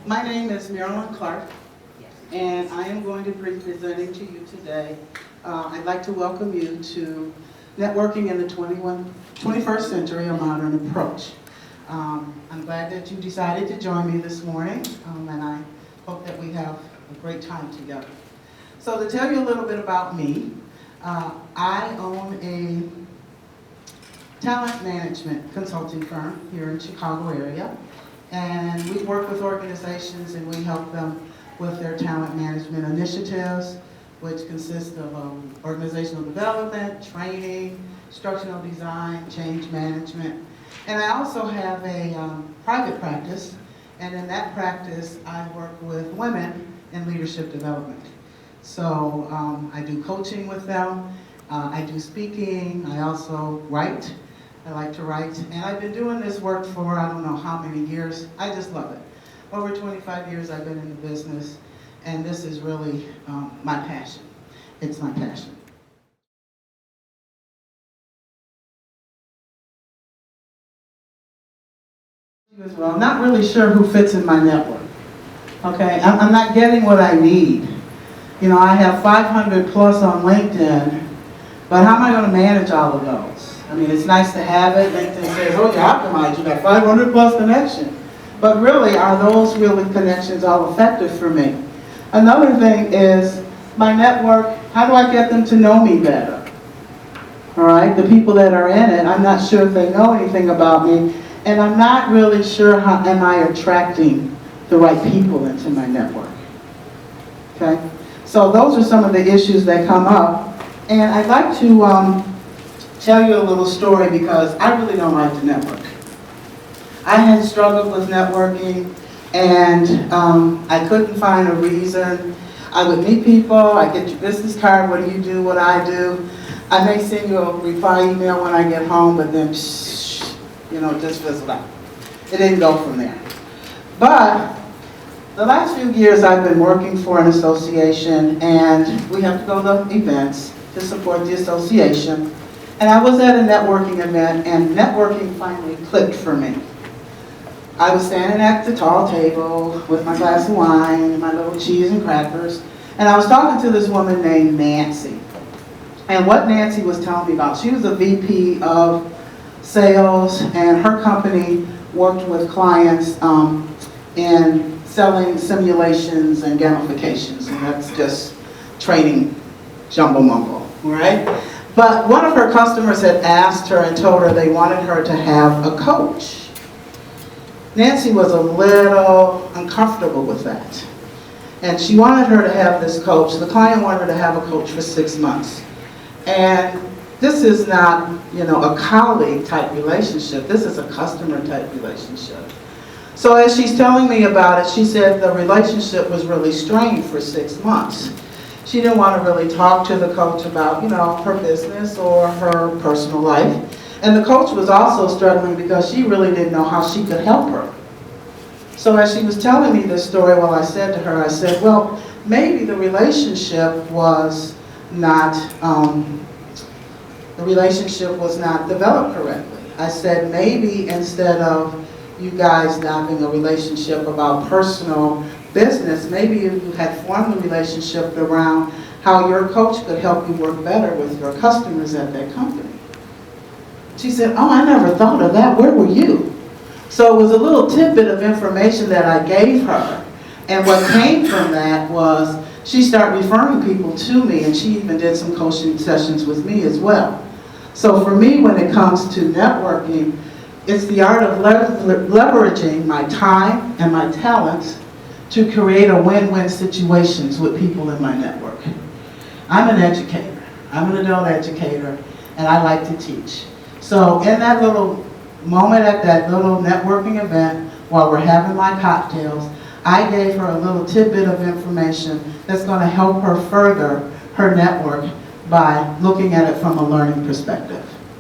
My name is Marilyn Clark, and I am going to be presenting to you today. I'd like to welcome you to Networking in the 21st Century, a Modern Approach. I'm glad that you decided to join me this morning, and I hope that we have a great time together. So to tell you a little bit about me, I own a talent management consulting firm here in the Chicago area. And we work with organizations and we help them with their talent management initiatives, which consist of organizational development, training, instructional design, change management. And I also have a private practice, and in that practice I work with women in leadership development. So I do coaching with them, I do speaking, I also write. I like to write, and I've been doing this work for I don't know how many years. I just love it. Over 25 years I've been in the business, and this is really my passion. It's my passion. Well, I'm not really sure who fits in my network. Okay, I'm not getting what I need. You know, I have 500 plus on LinkedIn, but how am I going to manage all of those? I mean, it's nice to have it. LinkedIn says, oh, you optimized, you got 500 plus connections. But really, are those really connections all effective for me? Another thing is my network, how do I get them to know me better? All right, the people that are in it, I'm not sure if they know anything about me, and I'm not really sure how am I attracting the right people into my network. Okay, so those are some of the issues that come up, and I'd like to tell you a little story because I really don't like to network. I had struggled with networking, and I couldn't find a reason. I would meet people, I get your business card, what do you do, what I do. I may send you a reply email when I get home, but then, you know, just fizzled out. It didn't go from there. But the last few years I've been working for an association, and we have to go to events to support the association. And I was at a networking event, and networking finally clicked for me. I was standing at the tall table with my glass of wine and my little cheese and crackers, and I was talking to this woman named Nancy. And what Nancy was telling me about, she was a VP of sales, and her company worked with clients in selling simulations and gamifications, and that's just training jumbo mumbo, right? But one of her customers had asked her and told her they wanted her to have a coach. Nancy was a little uncomfortable with that. And she wanted her to have this coach. The client wanted her to have a coach for 6 months. And this is not, you know, a colleague type relationship. This is a customer type relationship. So as she's telling me about it, she said the relationship was really strained for 6 months. She didn't want to really talk to the coach about, you know, her business or her personal life. And the coach was also struggling because she really didn't know how she could help her. So as she was telling me this story, well, I said to her, I said, well, maybe the relationship was not developed correctly. I said, maybe instead of you guys having a relationship about personal business, maybe you had formed a relationship around how your coach could help you work better with your customers at that company. She said, oh, I never thought of that. Where were you? So it was a little tidbit of information that I gave her. And what came from that was she started referring people to me, and she even did some coaching sessions with me as well. So for me, when it comes to networking, it's the art of leveraging my time and my talents to create a win-win situations with people in my network. I'm an educator. I'm an adult educator, and I like to teach. So in that little moment at that little networking event, while we're having my cocktails, I gave her a little tidbit of information that's going to help her further her network by looking at it from a learning perspective.